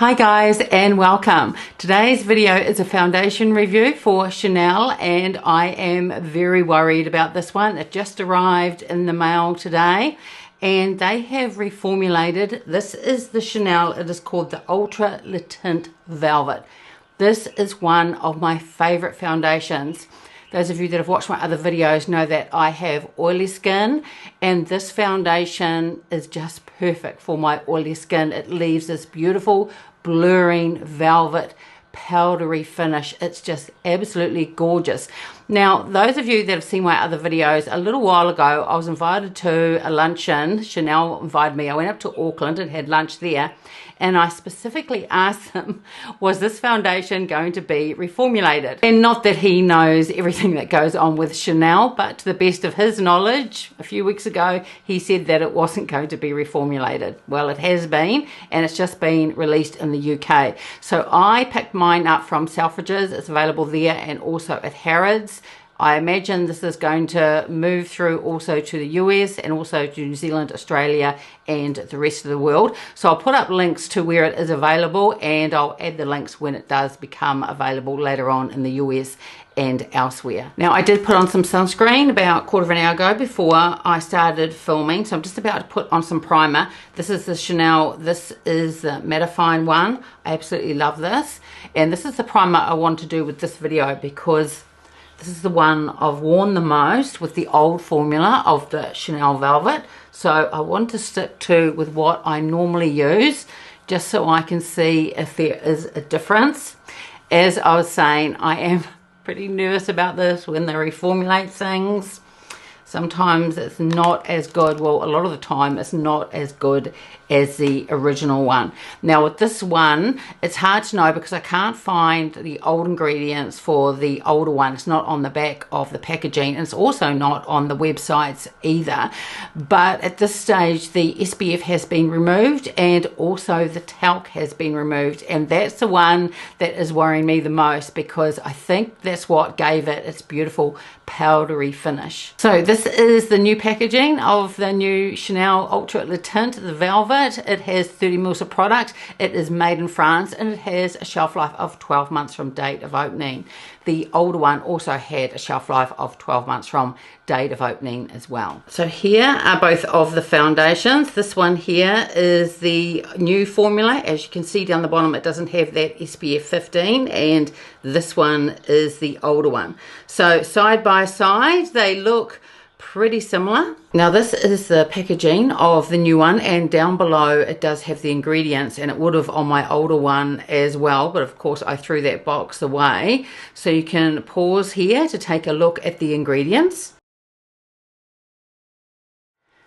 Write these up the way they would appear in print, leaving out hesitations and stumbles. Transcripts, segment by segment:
Hi guys and welcome. Today's video is a foundation review for Chanel and I am very worried about this one. It just arrived in the mail today and they have reformulated. This is the Chanel. It is called the Ultra Le Tint Velvet. This is one of my favorite foundations. Those of you that have watched my other videos know that I have oily skin and this foundation is just perfect for my oily skin. It leaves this beautiful blurring velvet powdery finish. It's just absolutely gorgeous. Now, those of you that have seen my other videos, a little while ago I was invited to a luncheon. Chanel invited me. I went up to Auckland and had lunch there, and I specifically asked him, was this foundation going to be reformulated? And not that he knows everything that goes on with Chanel, but to the best of his knowledge, a few weeks ago, he said that it wasn't going to be reformulated. Well, it has been, and it's just been released in the UK. So I picked mine up from Selfridges. It's available there and also at Harrods. I imagine this is going to move through also to the US and also to New Zealand, Australia, and the rest of the world. So I'll put up links to where it is available, and I'll add the links when it does become available later on in the US and elsewhere. Now, I did put on some sunscreen about a quarter of an hour ago before I started filming, so I'm just about to put on some primer. This is the Chanel. This is the mattifying one. I absolutely love this, and this is the primer I want to do with this video because this is the one I've worn the most with the old formula of the Chanel Velvet. So I want to stick to with what I normally use just so I can see if there is a difference. As I was saying, I am pretty nervous about this when they reformulate things. Sometimes it's not as good. Well, a lot of the time it's not as good as the original one. Now with this one, it's hard to know because I can't find the old ingredients for the older one. It's not on the back of the packaging, and it's also not on the websites either. But at this stage, the SPF has been removed and also the talc has been removed. And that's the one that is worrying me the most because I think that's what gave it its beautiful powdery finish. So this is the new packaging of the new Chanel Ultra Le Tint, the Velvet. It has 30 ml of product. It is made in France and it has a shelf life of 12 months from date of opening. The older one also had a shelf life of 12 months from date of opening as well. So here are both of the foundations. This one here is the new formula. As you can see down the bottom, it doesn't have that SPF 15, and this one is the older one. So side by side, they look pretty similar. Now this is the packaging of the new one, and down below it does have the ingredients, and it would have on my older one as well, but of course I threw that box away. So you can pause here to take a look at the ingredients.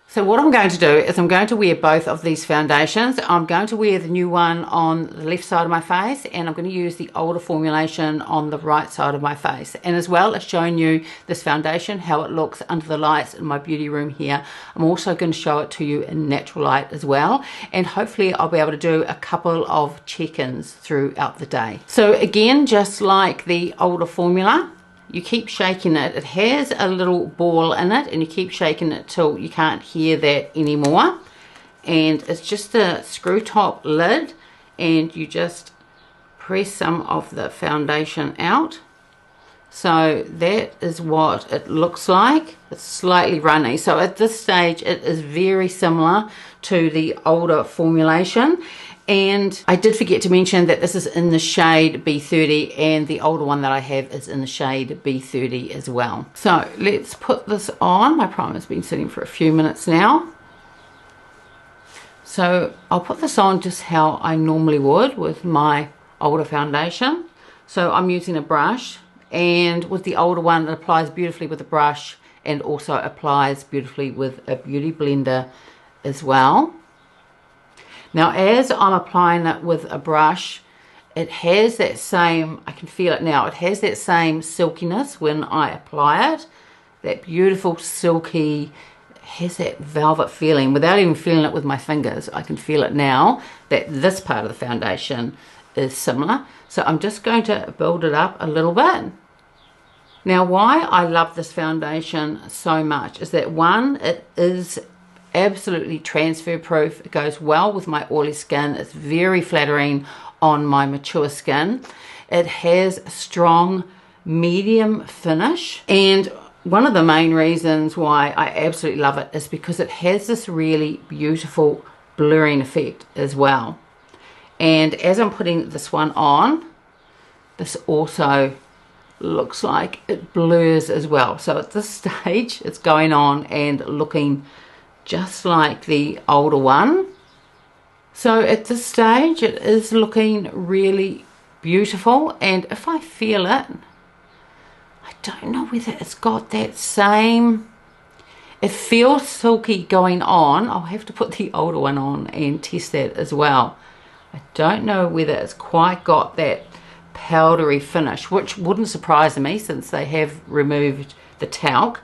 So what I'm going to do is I'm going to wear both of these foundations. I'm going to wear the new one on the left side of my face, and I'm going to use the older formulation on the right side of my face. And as well as showing you this foundation, how it looks under the lights in my beauty room here, I'm also going to show it to you in natural light as well. And hopefully I'll be able to do a couple of check-ins throughout the day. So again, just like the older formula, you keep shaking it. It has a little ball in it, and you keep shaking it till you can't hear that anymore. And it's just a screw top lid, and you just press some of the foundation out. So that is what it looks like. It's slightly runny. So at this stage, it is very similar to the older formulation. And I did forget to mention that this is in the shade B30, and the older one that I have is in the shade B30 as well. So let's put this on. My primer's been sitting for a few minutes now. So I'll put this on just how I normally would with my older foundation. So I'm using a brush, and with the older one it applies beautifully with a brush and also applies beautifully with a beauty blender as well. Now, as I'm applying it with a brush, it has that same, I can feel it now, it has that same silkiness when I apply it. That beautiful silky, has that velvet feeling. Without even feeling it with my fingers, I can feel it now that this part of the foundation is similar. So I'm just going to build it up a little bit. Now, why I love this foundation so much is that one, it is absolutely transfer proof. It goes well with my oily skin. It's very flattering on my mature skin. It has a strong medium finish, and one of the main reasons why I absolutely love it is because it has this really beautiful blurring effect as well. And as I'm putting this one on, this also looks like it blurs as well. So at this stage it's going on and looking just like the older one. So at this stage it is looking really beautiful, and if I feel it, I don't know whether it's got that same, it feels silky going on. I'll have to put the older one on and test that as well. I don't know whether it's quite got that powdery finish, which wouldn't surprise me since they have removed the talc,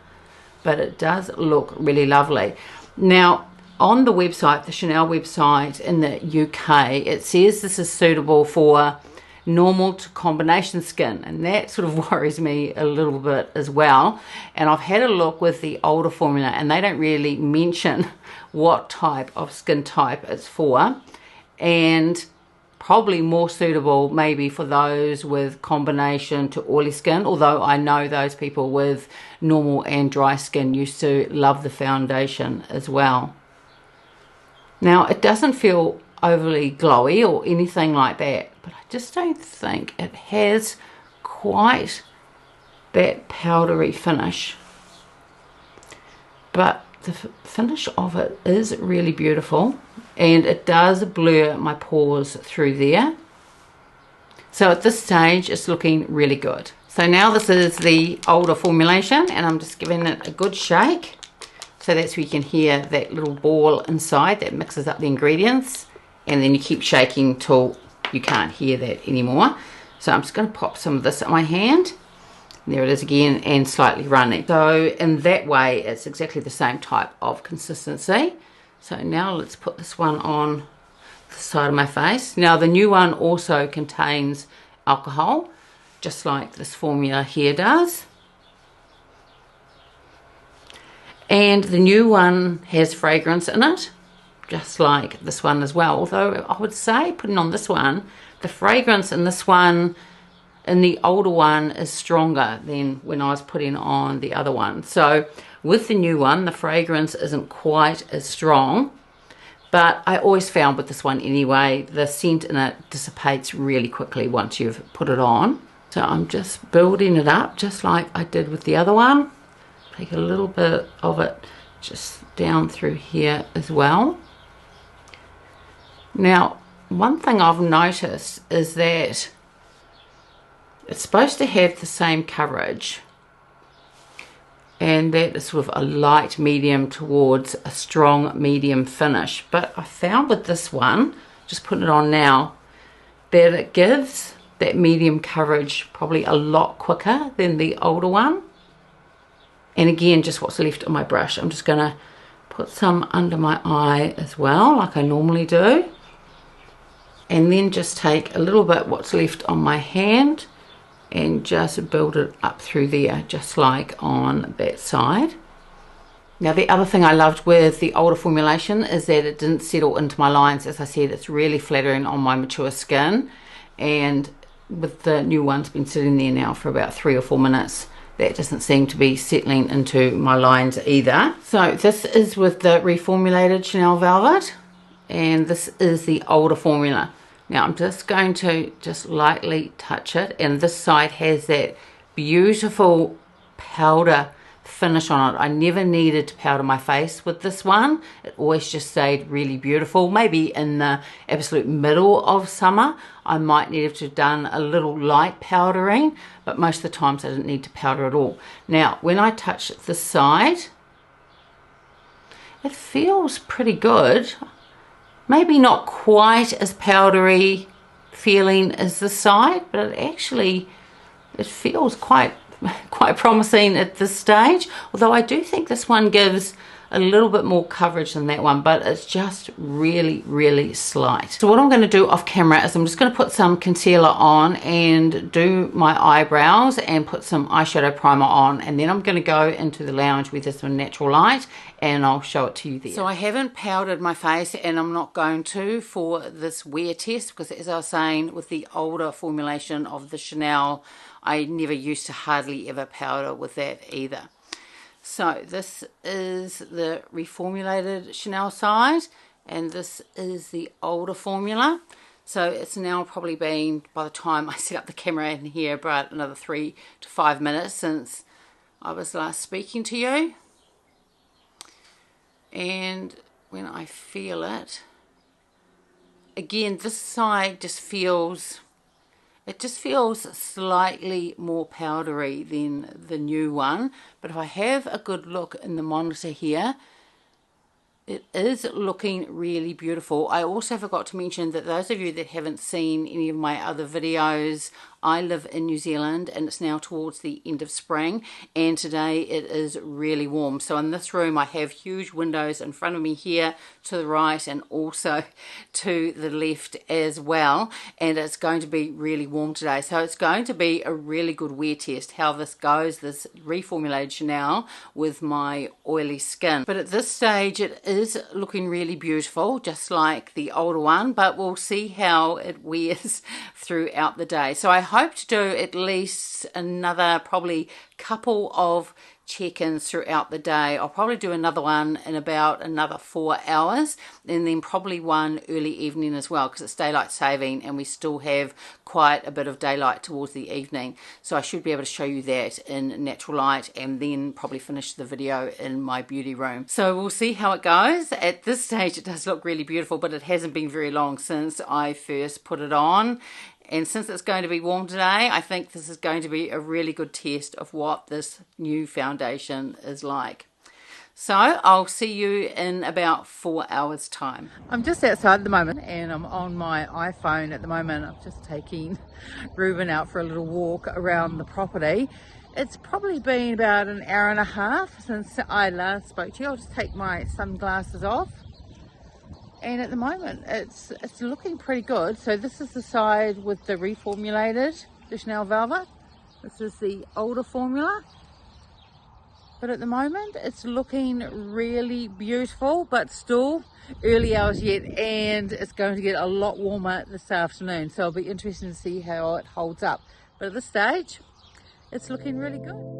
but it does look really lovely. Now on the website, the Chanel website in the UK, it says this is suitable for normal to combination skin, and that sort of worries me a little bit as well. And I've had a look with the older formula and they don't really mention what type of skin type it's for, and probably more suitable maybe for those with combination to oily skin, although I know those people with normal and dry skin used to love the foundation as well. Now it doesn't feel overly glowy or anything like that, but I just don't think it has quite that powdery finish. But the finish of it is really beautiful, and it does blur my pores through there. So at this stage it's looking really good. So now this is the older formulation, and I'm just giving it a good shake, so that's where you can hear that little ball inside that mixes up the ingredients, and then you keep shaking till you can't hear that anymore. So I'm just going to pop some of this at my hand. There it is again, and slightly runny. So in that way it's exactly the same type of consistency. So now let's put this one on the side of my face. Now the new one also contains alcohol, just like this formula here does. And the new one has fragrance in it, just like this one as well. Although I would say, putting on this one, the fragrance in this one, in the older one, is stronger than when I was putting on the other one. So with the new one, the fragrance isn't quite as strong, but I always found with this one anyway, the scent in it dissipates really quickly once you've put it on. So I'm just building it up just like I did with the other one. Take a little bit of it just down through here as well. Now, one thing I've noticed is that it's supposed to have the same coverage, and that is sort of a light medium towards a strong medium finish. But I found with this one, just putting it on now, that it gives that medium coverage probably a lot quicker than the older one. And again, just what's left on my brush, I'm just going to put some under my eye as well, like I normally do. And then just take a little bit what's left on my hand and just build it up through there, just like on that side. Now the other thing I loved with the older formulation is that it didn't settle into my lines. As I said, it's really flattering on my mature skin, and with the new one, it's been sitting there now for about 3 or 4 minutes. That doesn't seem to be settling into my lines either. So this is with the reformulated Chanel Velvet, and this is the older formula. Now I'm just going to just lightly touch it, and this side has that beautiful powder finish on it. I never needed to powder my face with this one. It always just stayed really beautiful. Maybe in the absolute middle of summer I might need to have done a little light powdering, but most of the times I didn't need to powder at all. Now when I touch this side, it feels pretty good. Maybe not quite as powdery feeling as this side, but it feels quite promising at this stage. Although I do think this one gives a little bit more coverage than that one, but it's just really, really slight. So what I'm going to do off camera is I'm just going to put some concealer on and do my eyebrows and put some eyeshadow primer on, and then I'm going to go into the lounge with this natural light and I'll show it to you there. So I haven't powdered my face, and I'm not going to for this wear test, because as I was saying, with the older formulation of the Chanel, I never used to hardly ever powder with that either. So this is the reformulated Chanel side, and this is the older formula. So it's now probably been, by the time I set up the camera in here, about another 3 to 5 minutes since I was last speaking to you. And when I feel it, again, this side just feels, it just feels slightly more powdery than the new one. But if I have a good look in the monitor here, it is looking really beautiful. I also forgot to mention that those of you that haven't seen any of my other videos, I live in New Zealand and it's now towards the end of spring, and today it is really warm. So in this room I have huge windows in front of me here to the right and also to the left as well, and it's going to be really warm today. So it's going to be a really good wear test how this goes, this reformulated Chanel with my oily skin. But at this stage it is looking really beautiful, just like the older one, but we'll see how it wears throughout the day. So I hope to do at least another probably couple of check-ins throughout the day. I'll probably do another one in about another 4 hours, and then probably one early evening as well, because it's daylight saving and we still have quite a bit of daylight towards the evening. So I should be able to show you that in natural light, and then probably finish the video in my beauty room. So we'll see how it goes. At this stage it does look really beautiful, but it hasn't been very long since I first put it on. And since it's going to be warm today, I think this is going to be a really good test of what this new foundation is like. So I'll see you in about 4 hours time. I'm just outside at the moment and I'm on my iPhone at the moment. I'm just taking Ruben out for a little walk around the property. It's probably been about an hour and a half since I last spoke to you. I'll just take my sunglasses off. And at the moment it's looking pretty good. So this is the side with the reformulated, the Chanel Velvet. This is the older formula. But at the moment it's looking really beautiful, but still early hours yet, and it's going to get a lot warmer this afternoon. So it'll be interesting to see how it holds up. But at this stage, it's looking really good.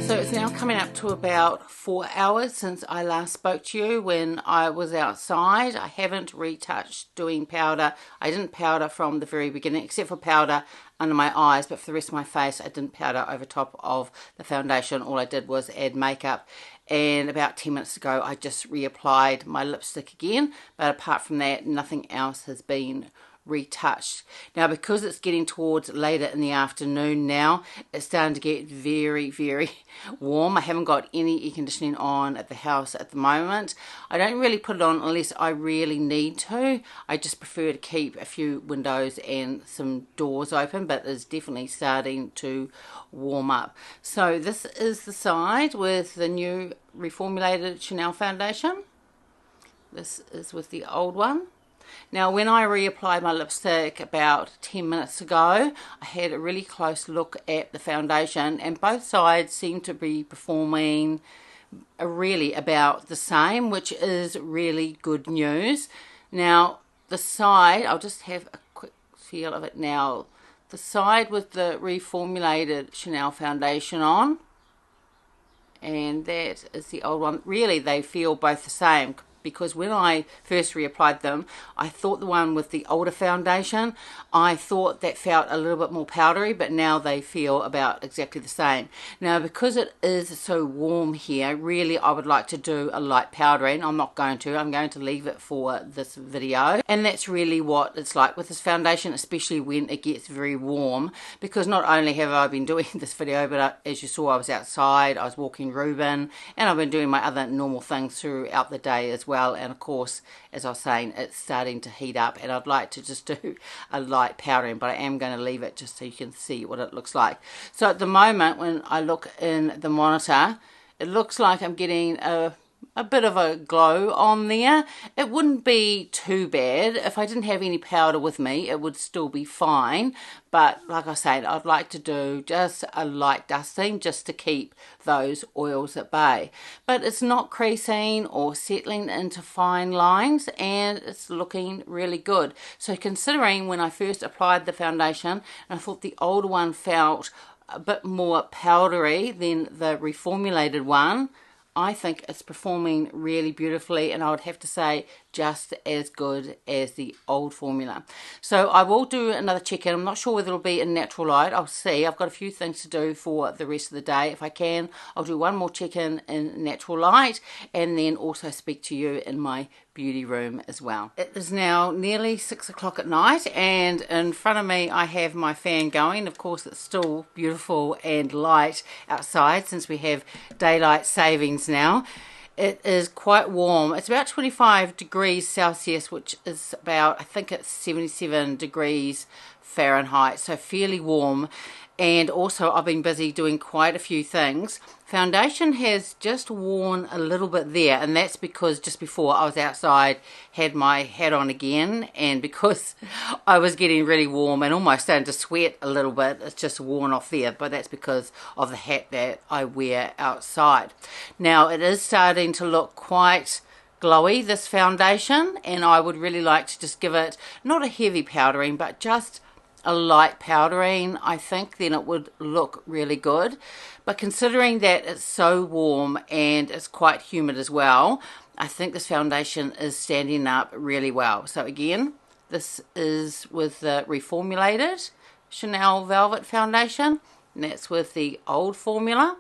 So it's now coming up to about 4 hours since I last spoke to you when I was outside. I haven't retouched doing powder. I didn't powder from the very beginning, except for powder under my eyes, but for the rest of my face I didn't powder over top of the foundation. All I did was add makeup, and about 10 minutes ago I just reapplied my lipstick again, but apart from that nothing else has been retouched. Now because it's getting towards later in the afternoon now, it's starting to get very, very warm. I haven't got any air conditioning on at the house at the moment. I don't really put it on unless I really need to. I just prefer to keep a few windows and some doors open, but it's definitely starting to warm up. So this is the side with the new reformulated Chanel foundation. This is with the old one. Now when I reapplied my lipstick about 10 minutes ago, I had a really close look at the foundation, and both sides seem to be performing really about the same, which is really good news. Now the side, I'll just have a quick feel of it now. The side with the reformulated Chanel foundation on, and that is the old one. Really they feel both the same, because when I first reapplied them, I thought the one with the older foundation, I thought that felt a little bit more powdery, but now they feel about exactly the same. Now because it is so warm here, really I would like to do a light powdering. I'm not going to. I'm going to leave it for this video. And that's really what it's like with this foundation, especially when it gets very warm, because not only have I been doing this video, but as you saw I was outside, I was walking Ruben, and I've been doing my other normal things throughout the day as well. And of course, as I was saying, it's starting to heat up, and I'd like to just do a light powdering, but I am going to leave it just so you can see what it looks like. So at the moment, when I look in the monitor, it looks like I'm getting a bit of a glow on there. It wouldn't be too bad. If I didn't have any powder with me, it would still be fine. But like I said, I'd like to do just a light dusting just to keep those oils at bay. But it's not creasing or settling into fine lines, and it's looking really good. So considering when I first applied the foundation, and I thought the older one felt a bit more powdery than the reformulated one, I think it's performing really beautifully, and I would have to say just as good as the old formula. So I will do another check-in. I'm not sure whether it'll be in natural light. I'll see. I've got a few things to do for the rest of the day. If I can, I'll do one more check-in in natural light, and then also speak to you in my beauty room as well. It is now nearly 6 o'clock at night, and in front of me I have my fan going. Of course, it's still beautiful and light outside since we have daylight savings now. It is quite warm. It's about 25 degrees Celsius, which is about, I think it's 77 degrees Fahrenheit, so fairly warm. And also I've been busy doing quite a few things. Foundation has just worn a little bit there, and that's because just before I was outside, had my hat on again, and because I was getting really warm and almost starting to sweat a little bit, it's just worn off there, but that's because of the hat that I wear outside. Now it is starting to look quite glowy, this foundation, and I would really like to just give it not a heavy powdering, but just a light powdering. I think then it would look really good. But considering that it's so warm and it's quite humid as well, I think this foundation is standing up really well. So again, this is with the Reformulated Chanel Velvet Foundation, and that's with the old formula,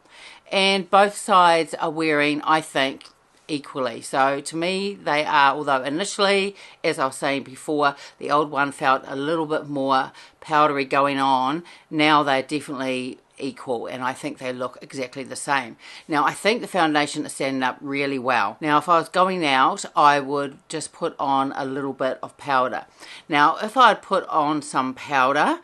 and both sides are wearing, I think, equally. So to me they are, although initially, as I was saying before, the old one felt a little bit more powdery going on, now they're definitely equal, and I think they look exactly the same. Now I think the foundation is standing up really well. Now if I was going out, I would just put on a little bit of powder. Now if I'd put on some powder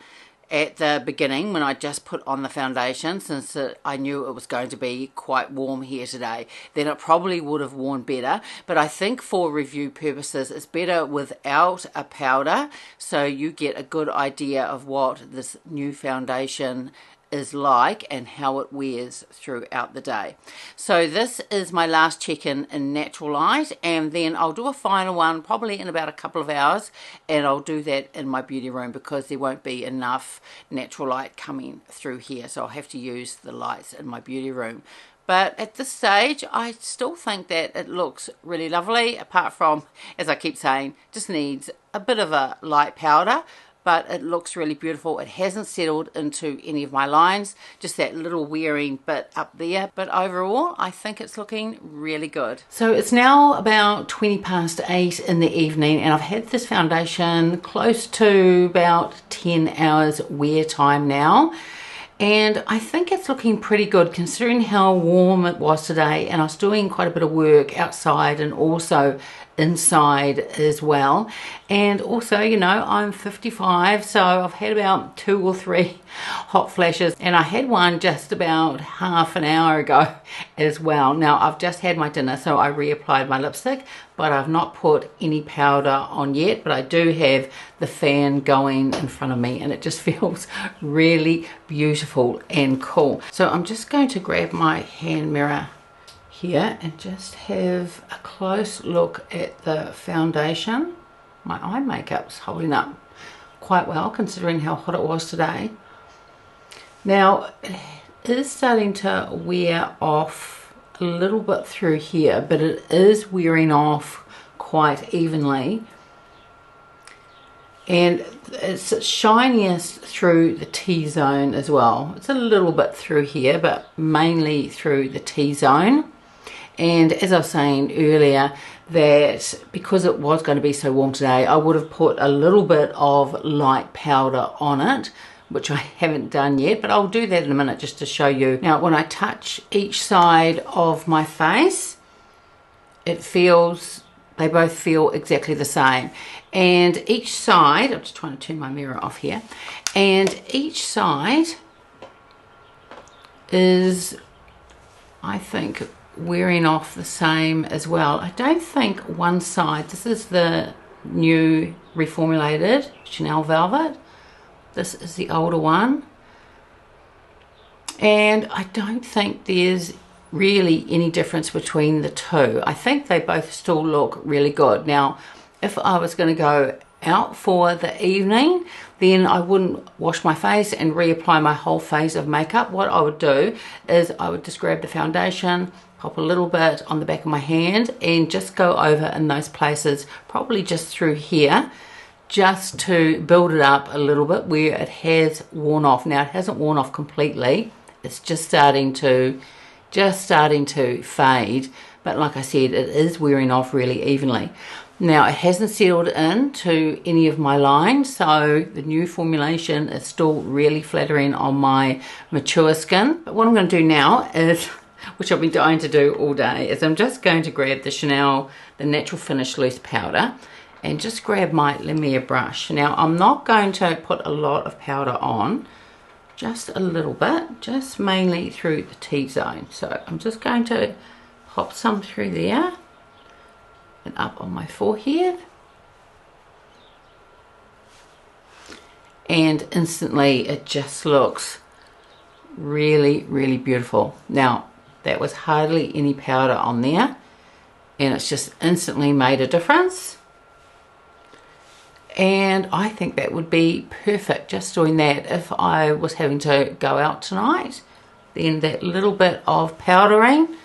at the beginning when I just put on the foundation, since I knew it was going to be quite warm here today, then it probably would have worn better. But I think for review purposes it's better without a powder, so you get a good idea of what this new foundation is like and how it wears throughout the day. So this is my last check-in in natural light, and then I'll do a final one probably in about a couple of hours, and I'll do that in my beauty room because there won't be enough natural light coming through here, so I'll have to use the lights in my beauty room. But at this stage, I still think that it looks really lovely, apart from, as I keep saying, just needs a bit of a light powder. But it looks really beautiful. It hasn't settled into any of my lines, just that little wearing bit up there. But overall, I think it's looking really good. So it's now about 20 past 8 in the evening, and I've had this foundation close to about 10 hours wear time now. And I think it's looking pretty good considering how warm it was today, and I was doing quite a bit of work outside and also inside as well. And also, you know, I'm 55, so I've had about 2 or 3 hot flashes, and I had one just about half an hour ago as well. Now I've just had my dinner, so I reapplied my lipstick, but I've not put any powder on yet. But I do have the fan going in front of me, and it just feels really beautiful and cool. So I'm just going to grab my hand mirror here and just have a close look at the foundation. My eye makeup's holding up quite well considering how hot it was today. Now it is starting to wear off a little bit through here, but it is wearing off quite evenly, and it's shiniest through the T-zone as well. It's a little bit through here, but mainly through the T-zone. And as I was saying earlier, that because it was going to be so warm today, I would have put a little bit of light powder on it, which I haven't done yet, but I'll do that in a minute just to show you. Now when I touch each side of my face, it feels They both feel exactly the same. And each side, I'm just trying to turn my mirror off here, and each side is, I think, wearing off the same as well. I don't think one side, this is the new reformulated Chanel Velvet. This is the older one. And I don't think there's really any difference between the two. I think they both still look really good. Now, if I was going to go out for the evening, then I wouldn't wash my face and reapply my whole face of makeup. What I would do is I would just grab the foundation, pop a little bit on the back of my hand, and just go over in those places, probably just through here, just to build it up a little bit where it has worn off. Now, it hasn't worn off completely. It's just starting to fade, but like I said, it is wearing off really evenly. Now, it hasn't settled into any of my lines, so the new formulation is still really flattering on my mature skin. But what I'm going to do now is, which I've been dying to do all day, is I'm just going to grab the Chanel, the Natural Finish Loose Powder, and just grab my Lumiere brush. Now, I'm not going to put a lot of powder on, just a little bit, just mainly through the T-zone. So I'm just going to pop some through there and up on my forehead, and instantly it just looks really, really beautiful. Now, that was hardly any powder on there, and it's just instantly made a difference. And I think that would be perfect, just doing that. If I was having to go out tonight, then that little bit of powdering,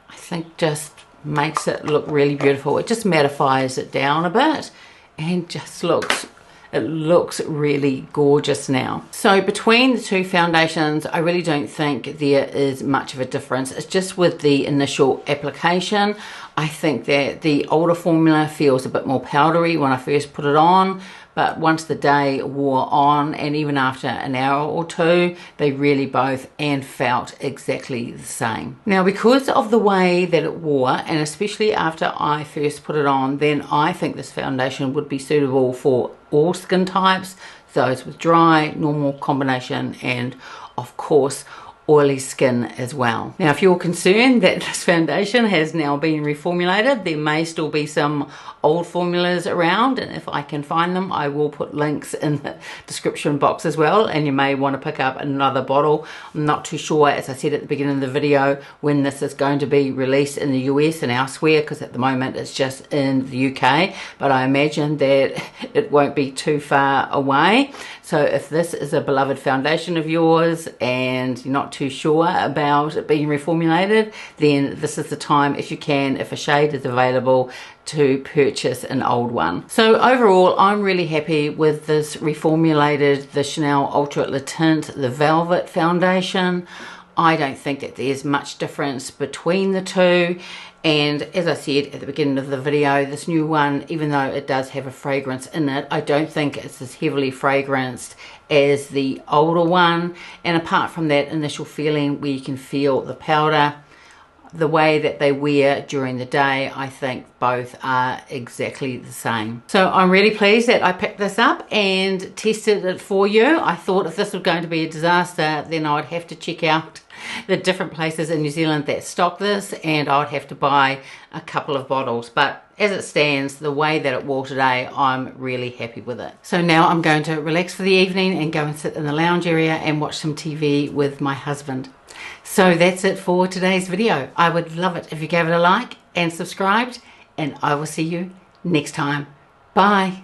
I think, just makes it look really beautiful. It just mattifies it down a bit and just looks really gorgeous now. So between the two foundations, I really don't think there is much of a difference. It's just with the initial application. I think that the older formula feels a bit more powdery when I first put it on, but once the day wore on, and even after an hour or two, they really both and felt exactly the same. Now, because of the way that it wore, and especially after I first put it on, then I think this foundation would be suitable for all skin types, those with dry, normal, combination, and of course oily skin as well. Now, if you're concerned that this foundation has now been reformulated, there may still be some old formulas around, and if I can find them, I will put links in the description box as well, and you may want to pick up another bottle. I'm not too sure, as I said at the beginning of the video, when this is going to be released in the US and elsewhere, because at the moment it's just in the UK, but I imagine that it won't be too far away. So if this is a beloved foundation of yours and you're not too sure about it being reformulated, then this is the time, if you can, if a shade is available, to purchase an old one. So overall, I'm really happy with this reformulated, the Chanel Ultra Le Tint, the Velvet foundation. I don't think that there's much difference between the two. And as I said at the beginning of the video, this new one, even though it does have a fragrance in it, I don't think it's as heavily fragranced as the older one. And apart from that initial feeling where you can feel the powder, the way that they wear during the day, I think both are exactly the same. So I'm really pleased that I picked this up and tested it for you. I thought if this was going to be a disaster, then I would have to check out the different places in New Zealand that stock this, and I would have to buy a couple of bottles. But as it stands, the way that it wore today, I'm really happy with it. So now I'm going to relax for the evening and go and sit in the lounge area and watch some TV with my husband. So that's it for today's video. I would love it if you gave it a like and subscribed, and I will see you next time. Bye.